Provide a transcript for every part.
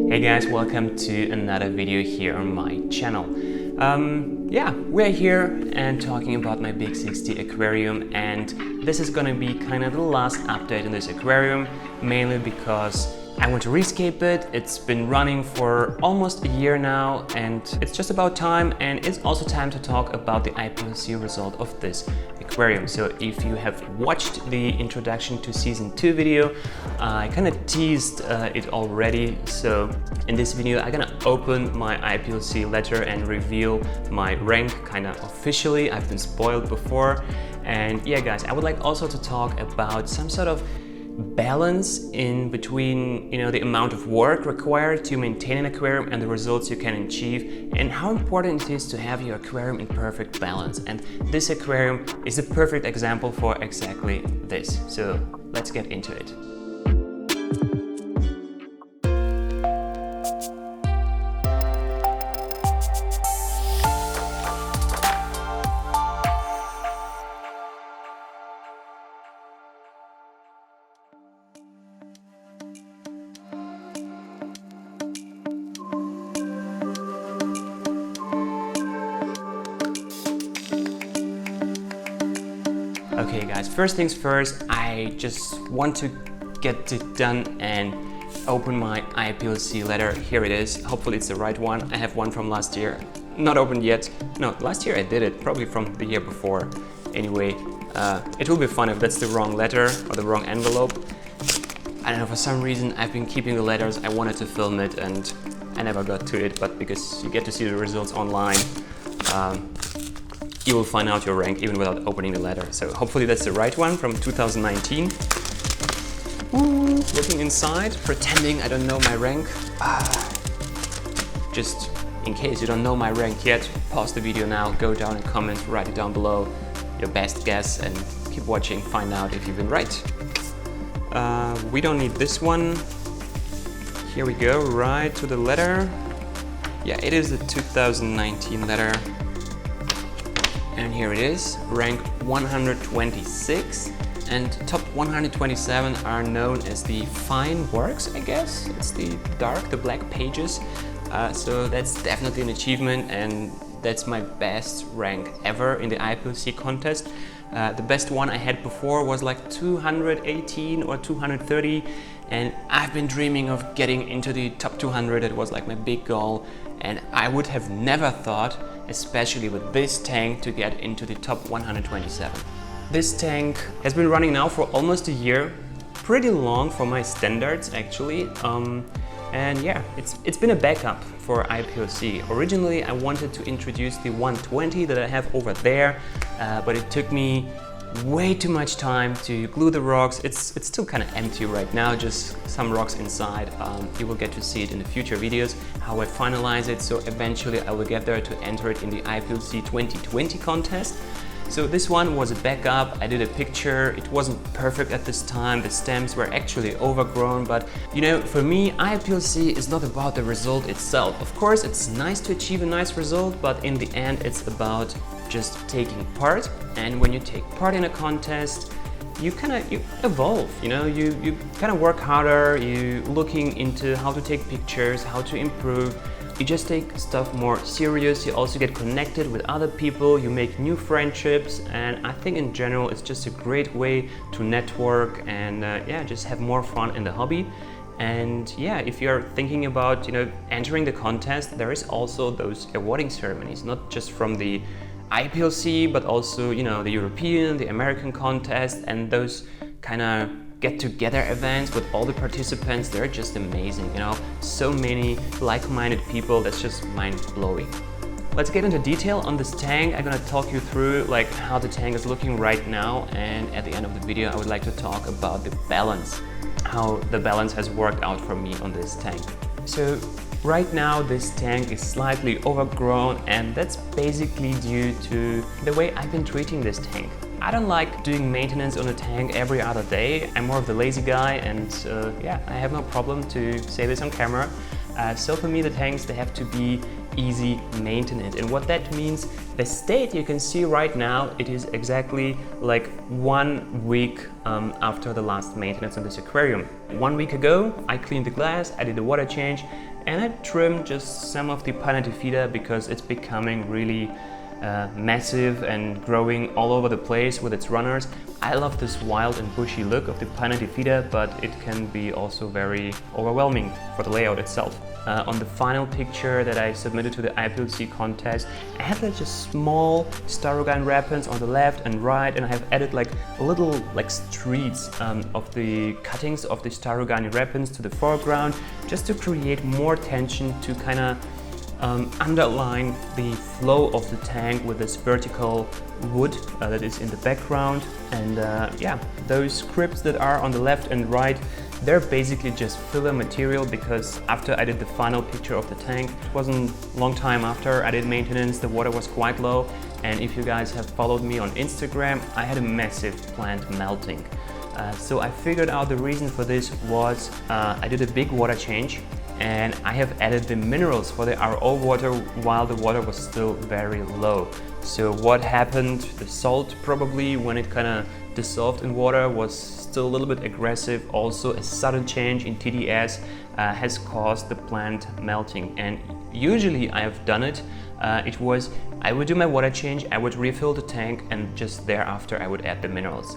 Hey guys, welcome to another video here on my channel. We're here and talking about my big 60 aquarium, and this is gonna be kind of the last update in this aquarium, mainly because I want to rescape it. It's been running for almost a year now, and it's just about time, and it's also time to talk about the IAPLC result of this aquarium. So if you have watched the introduction to season 2 video, I kind of teased it already. So in this video I'm gonna open my IAPLC letter and reveal my rank kind of officially. I've been spoiled before, and yeah guys, I would like also to talk about some sort of balance in between, the amount of work required to maintain an aquarium and the results you can achieve, and how important it is to have your aquarium in perfect balance. And this aquarium is a perfect example for exactly this. So let's get into it. Okay guys, first things first, I just want to get it done and open my IAPLC letter. Here it is. Hopefully it's the right one. I have one from last year, not opened yet. No, last year I did it, probably from the year before. Anyway, it will be fun if that's the wrong letter or the wrong envelope. I don't know, for some reason I've been keeping the letters. I wanted to film it and I never got to it, but because you get to see the results online, you will find out your rank even without opening the letter. So hopefully that's the right one from 2019. Ooh, looking inside, pretending I don't know my rank. Just in case you don't know my rank yet, pause the video now, go down and comment, write it down below, your best guess, and keep watching, find out if you've been right. We don't need this one. Here we go, right to the letter. Yeah, it is the 2019 letter. And here it is, rank 126, and top 127 are known as the fine works, I guess. It's the black pages. So that's definitely an achievement, and that's my best rank ever in the IAPLC contest. The best one I had before was like 218 or 230, and I've been dreaming of getting into the top 200. It was like my big goal, and I would have never thought, especially with this tank, to get into the top 127. This tank has been running now for almost a year, pretty long for my standards actually. And yeah, it's been a backup for IAPLC. Originally I wanted to introduce the 120 that I have over there, but it took me way too much time to glue the rocks. It's still kind of empty right now, just some rocks inside. You will get to see it in the future videos, how I finalize it, so eventually I will get there to enter it in the IAPLC 2020 contest. So this one was a backup. I did a picture. It wasn't perfect at this time. The stems were actually overgrown, but for me, IAPLC is not about the result itself. Of course, it's nice to achieve a nice result, but in the end, it's about just taking part. And when you take part in a contest, you evolve, you kind of work harder, you looking into how to take pictures, how to improve. You just take stuff more serious. You also get connected with other people, you make new friendships, and I think in general it's just a great way to network and just have more fun in the hobby. And yeah, if you're thinking about entering the contest, there is also those awarding ceremonies, not just from the IAPLC, but also the European, the American contest, and those kind of get-together events with all the participants. They're just amazing, so many like-minded people. That's just mind-blowing. Let's get into detail on this tank. I'm gonna talk you through how the tank is looking right now, and at the end of the video I would like to talk about the balance, how the balance has worked out for me on this tank. So right now this tank is slightly overgrown, and that's basically due to the way I've been treating this tank. I don't like doing maintenance on a tank every other day. I'm more of the lazy guy, and I have no problem to say this on camera. So for me, the tanks, they have to be easy maintenance. And what that means, the state you can see right now, it is exactly like 1 week after the last maintenance on this aquarium. 1 week ago, I cleaned the glass, I did a water change, and I trimmed just some of the Pinnatifida because it's becoming really massive and growing all over the place with its runners. I love this wild and bushy look of the Pinnatifida, but it can be also very overwhelming for the layout itself. On the final picture that I submitted to the IAPLC contest, I had like just small Styrogan wrappings on the left and right, and I have added like little like streets of the cuttings of the Styrogan wrappings to the foreground, just to create more tension, to kind of underline the flow of the tank with this vertical wood that is in the background. And yeah, those scripts that are on the left and right, they're basically just filler material, because after I did the final picture of the tank, it wasn't a long time after I did maintenance, the water was quite low, and if you guys have followed me on Instagram, I had a massive plant melting. So I figured out the reason for this was I did a big water change, and I have added the minerals for the RO water while the water was still very low. So what happened, the salt probably when it kind of dissolved in water was still a little bit aggressive. Also a sudden change in TDS has caused the plant melting, and usually I have done it. It was, I would do my water change, I would refill the tank, and just thereafter I would add the minerals.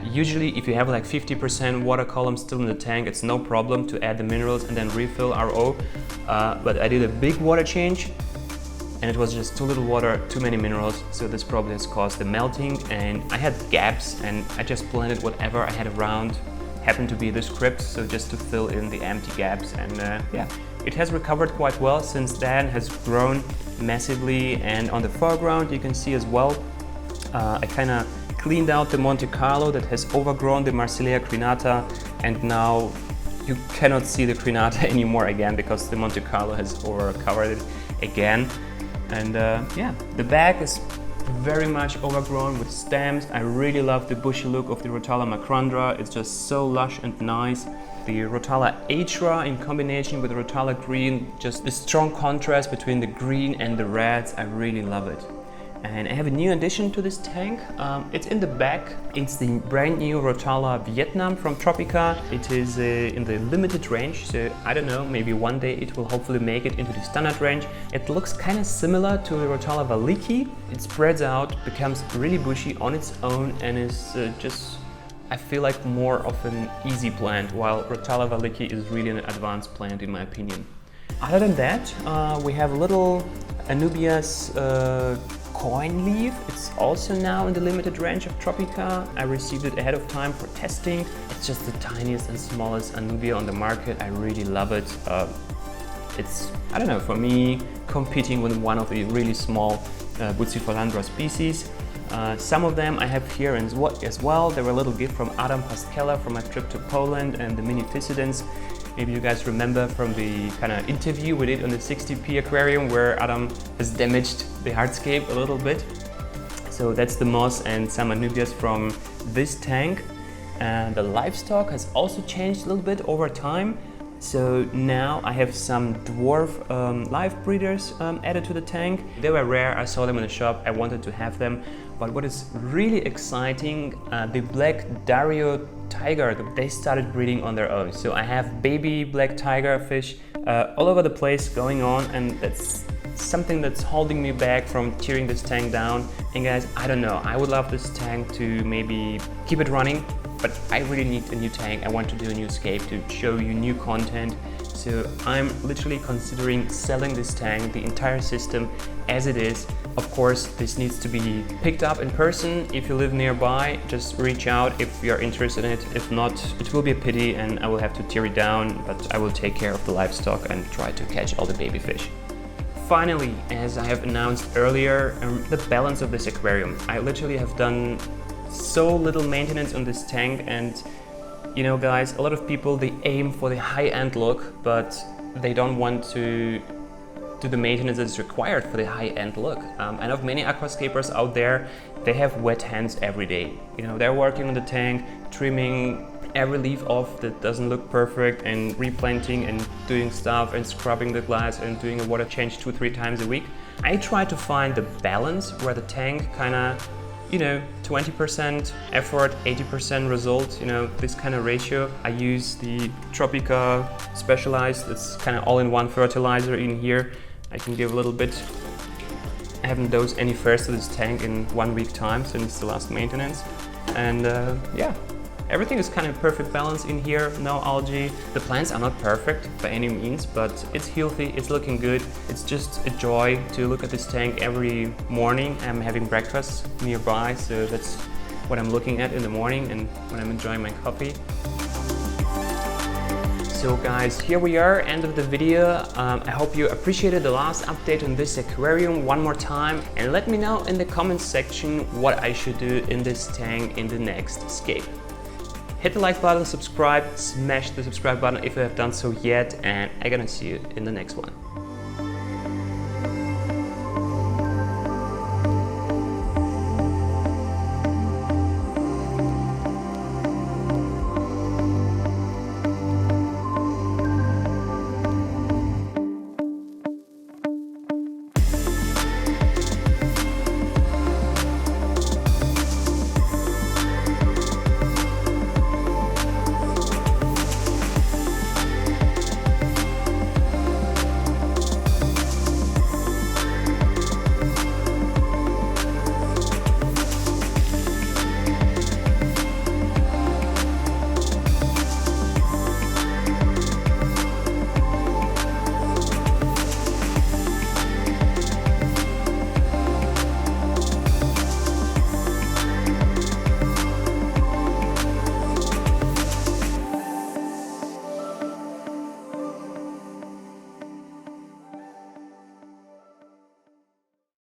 Usually if you have like 50% water column still in the tank, it's no problem to add the minerals and then refill RO. But I did a big water change, and it was just too little water, too many minerals, so this probably has caused the melting. And I had gaps, and I just blended whatever I had around, happened to be the scripts, so just to fill in the empty gaps. And yeah, it has recovered quite well since then, has grown massively. And on the foreground you can see as well, I kind of cleaned out the Monte Carlo that has overgrown the Marsilea crenata, and now you cannot see the crenata anymore again because the Monte Carlo has overcovered it again. And yeah, the bag is very much overgrown with stems. I really love the bushy look of the Rotala macrandra. It's just so lush and nice. The Rotala atra in combination with the Rotala green, just the strong contrast between the green and the reds. I really love it. And I have a new addition to this tank. It's in the back. It's the brand new Rotala Vietnam from Tropica. It is in the limited range, so I don't know, maybe one day it will hopefully make it into the standard range. It looks kind of similar to the Rotala Valiki. It spreads out, becomes really bushy on its own, and is just, I feel like, more of an easy plant, while Rotala Valiki is really an advanced plant in my opinion. Other than that, we have a little Anubias coin leaf. It's also now in the limited range of Tropica. I received it ahead of time for testing. It's just the tiniest and smallest Anubia on the market. I really love it. It's, I don't know, for me, competing with one of the really small Bucephalandra species. Some of them I have here as well. They were a little gift from Adam Paskela from my trip to Poland, and the mini Physidens. Maybe you guys remember from the kind of interview we did on the 60p aquarium where Adam has damaged the hardscape a little bit. So that's the moss and some Anubias from this tank. And the livestock has also changed a little bit over time. So now I have some dwarf live breeders added to the tank. They were rare, I saw them in the shop, I wanted to have them. But what is really exciting, the black Dario tiger, they started breeding on their own. So I have baby black tiger fish all over the place going on, and that's something that's holding me back from tearing this tank down. And guys, I don't know, I would love this tank to maybe keep it running, but I really need a new tank. I want to do a new scape to show you new content. So I'm literally considering selling this tank, the entire system as it is. Of course, this needs to be picked up in person. If you live nearby, just reach out if you're interested in it. If not, it will be a pity and I will have to tear it down, but I will take care of the livestock and try to catch all the baby fish. Finally, as I have announced earlier, the balance of this aquarium. I literally have done so little maintenance on this tank, and you know guys, a lot of people, they aim for the high-end look, but they don't want to do the maintenance that is required for the high-end look. I know many aquascapers out there, they have wet hands every day. You know, they're working on the tank, trimming every leaf off that doesn't look perfect, and replanting and doing stuff and scrubbing the glass and doing a water change 2-3 times a week. I try to find the balance where the tank kind of, you know, 20% effort, 80% result, you know, this kind of ratio. I use the Tropica Specialized. It's kind of all-in-one fertilizer in here. I can give a little bit. I haven't dosed any first to this tank in 1 week time since the last maintenance. And yeah, everything is kind of perfect balance in here, no algae. The plants are not perfect by any means, but it's healthy, it's looking good. It's just a joy to look at this tank every morning. I'm having breakfast nearby, so that's what I'm looking at in the morning and when I'm enjoying my coffee. So guys, here we are, end of the video. I hope you appreciated the last update on this aquarium one more time, and let me know in the comments section what I should do in this tank in the next scape. Hit the like button, subscribe, smash the subscribe button if you have done so yet, and I'm gonna see you in the next one.